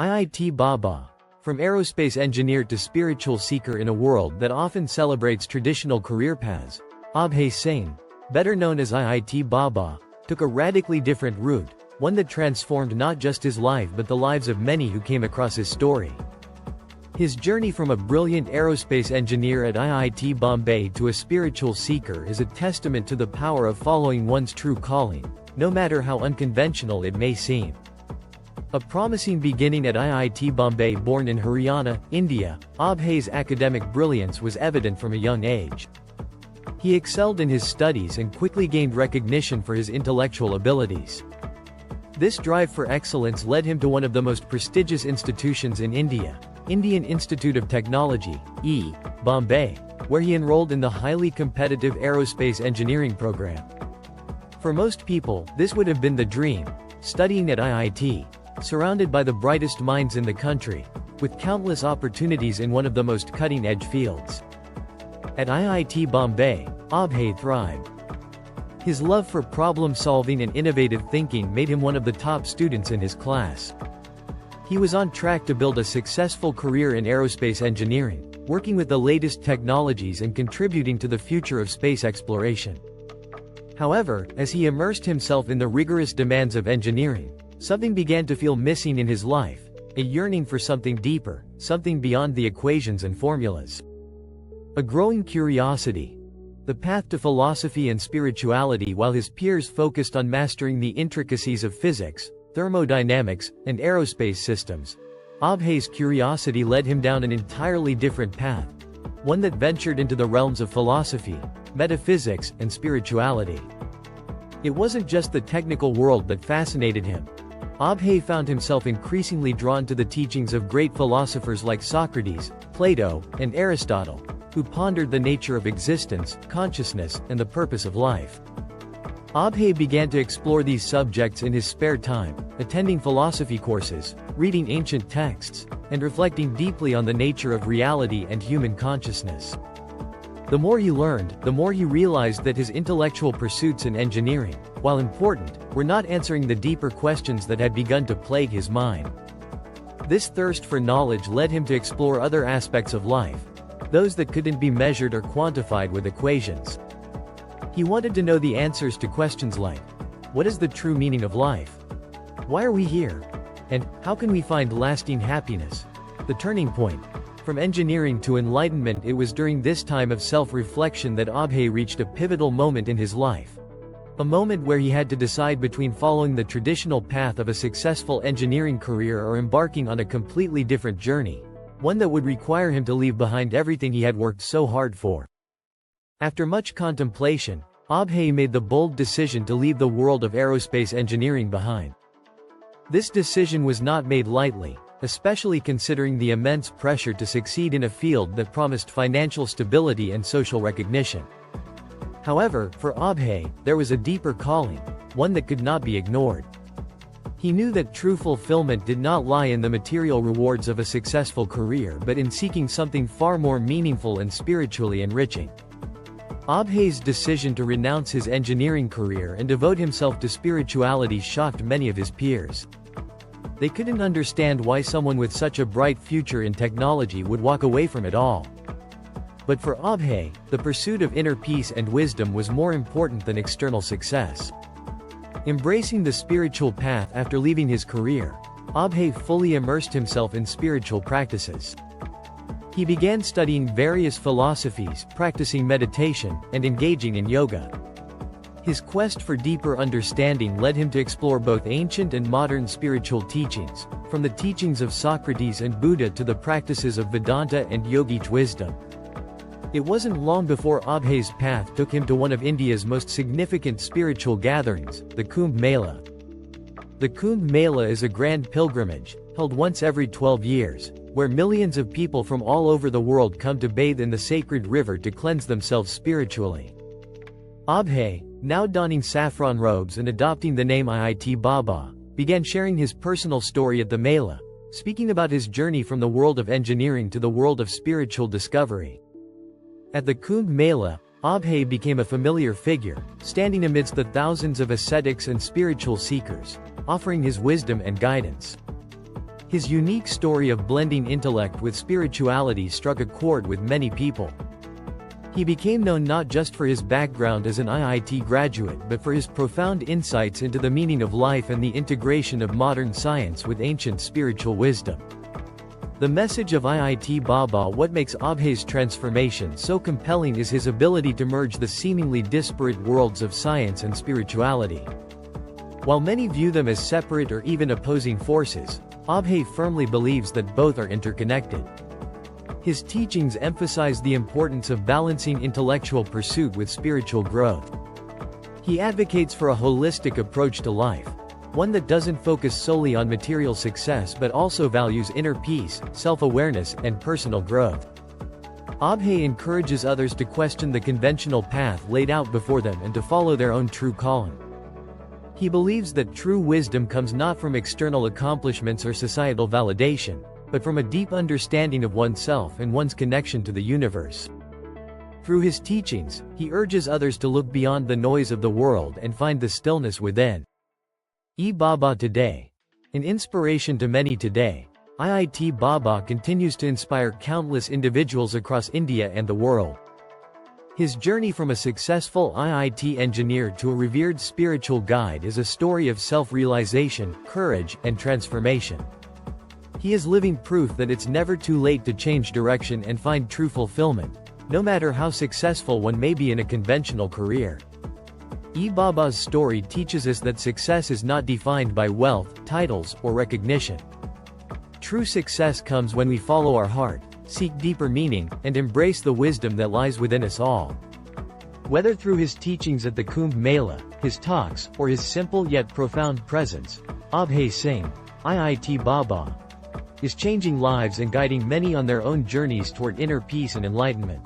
IIT Baba. From aerospace engineer to spiritual seeker in a world that often celebrates traditional career paths, Abhay Singh, better known as IIT Baba, took a radically different route, one that transformed not just his life but the lives of many who came across his story. His journey from a brilliant aerospace engineer at IIT Bombay to a spiritual seeker is a testament to the power of following one's true calling, no matter how unconventional it may seem. A promising beginning at IIT Bombay. Born in Haryana, India, Abhay's academic brilliance was evident from a young age. He excelled in his studies and quickly gained recognition for his intellectual abilities. This drive for excellence led him to one of the most prestigious institutions in India, Indian Institute of Technology, IIT Bombay, where he enrolled in the highly competitive aerospace engineering program. For most people, this would have been the dream, studying at IIT, surrounded by the brightest minds in the country, with countless opportunities in one of the most cutting-edge fields. At IIT Bombay, Abhay thrived. His love for problem-solving and innovative thinking made him one of the top students in his class. He was on track to build a successful career in aerospace engineering, working with the latest technologies and contributing to the future of space exploration. However, as he immersed himself in the rigorous demands of engineering, something began to feel missing in his life, a yearning for something deeper, something beyond the equations and formulas. A growing curiosity. The path to philosophy and spirituality. While his peers focused on mastering the intricacies of physics, thermodynamics, and aerospace systems, Abhay's curiosity led him down an entirely different path, one that ventured into the realms of philosophy, metaphysics, and spirituality. It wasn't just the technical world that fascinated him. Abhay found himself increasingly drawn to the teachings of great philosophers like Socrates, Plato, and Aristotle, who pondered the nature of existence, consciousness, and the purpose of life. Abhay began to explore these subjects in his spare time, attending philosophy courses, reading ancient texts, and reflecting deeply on the nature of reality and human consciousness. The more he learned, the more he realized that his intellectual pursuits in engineering, while important, were not answering the deeper questions that had begun to plague his mind. This thirst for knowledge led him to explore other aspects of life, those that couldn't be measured or quantified with equations. He wanted to know the answers to questions like, what is the true meaning of life? Why are we here? And how can we find lasting happiness? The turning point. From engineering to enlightenment. It was during this time of self-reflection that Abhay reached a pivotal moment in his life. A moment where he had to decide between following the traditional path of a successful engineering career or embarking on a completely different journey, one that would require him to leave behind everything he had worked so hard for. After much contemplation, Abhay made the bold decision to leave the world of aerospace engineering behind. This decision was not made lightly, especially considering the immense pressure to succeed in a field that promised financial stability and social recognition. However, for Abhay, there was a deeper calling, one that could not be ignored. He knew that true fulfillment did not lie in the material rewards of a successful career but in seeking something far more meaningful and spiritually enriching. Abhay's decision to renounce his engineering career and devote himself to spirituality shocked many of his peers. They couldn't understand why someone with such a bright future in technology would walk away from it all. But for Abhay, the pursuit of inner peace and wisdom was more important than external success. Embracing the spiritual path after leaving his career, Abhay fully immersed himself in spiritual practices. He began studying various philosophies, practicing meditation, and engaging in yoga. His quest for deeper understanding led him to explore both ancient and modern spiritual teachings, from the teachings of Socrates and Buddha to the practices of Vedanta and yogic wisdom. It wasn't long before Abhay's path took him to one of India's most significant spiritual gatherings, the Kumbh Mela. The Kumbh Mela is a grand pilgrimage, held once every 12 years, where millions of people from all over the world come to bathe in the sacred river to cleanse themselves spiritually. Abhay, now donning saffron robes and adopting the name IIT Baba, began sharing his personal story at the Mela, speaking about his journey from the world of engineering to the world of spiritual discovery. At the Kumbh Mela, Abhay became a familiar figure, standing amidst the thousands of ascetics and spiritual seekers, offering his wisdom and guidance. His unique story of blending intellect with spirituality struck a chord with many people. He became known not just for his background as an IIT graduate but for his profound insights into the meaning of life and the integration of modern science with ancient spiritual wisdom. The message of IIT Baba. What makes Abhay's transformation so compelling is his ability to merge the seemingly disparate worlds of science and spirituality. While many view them as separate or even opposing forces, Abhay firmly believes that both are interconnected. His teachings emphasize the importance of balancing intellectual pursuit with spiritual growth. He advocates for a holistic approach to life, one that doesn't focus solely on material success but also values inner peace, self-awareness, and personal growth. Abhay encourages others to question the conventional path laid out before them and to follow their own true calling. He believes that true wisdom comes not from external accomplishments or societal validation, but from a deep understanding of oneself and one's connection to the universe. Through his teachings, he urges others to look beyond the noise of the world and find the stillness within. Baba today. An inspiration to many today, IIT Baba continues to inspire countless individuals across India and the world. His journey from a successful IIT engineer to a revered spiritual guide is a story of self-realization, courage, and transformation. He is living proof that it's never too late to change direction and find true fulfillment, no matter how successful one may be in a conventional career. Baba's story teaches us that success is not defined by wealth, titles, or recognition. True success comes when we follow our heart, seek deeper meaning, and embrace the wisdom that lies within us all. Whether through his teachings at the Kumbh Mela, his talks, or his simple yet profound presence, Abhay Singh, IIT Baba, is changing lives and guiding many on their own journeys toward inner peace and enlightenment.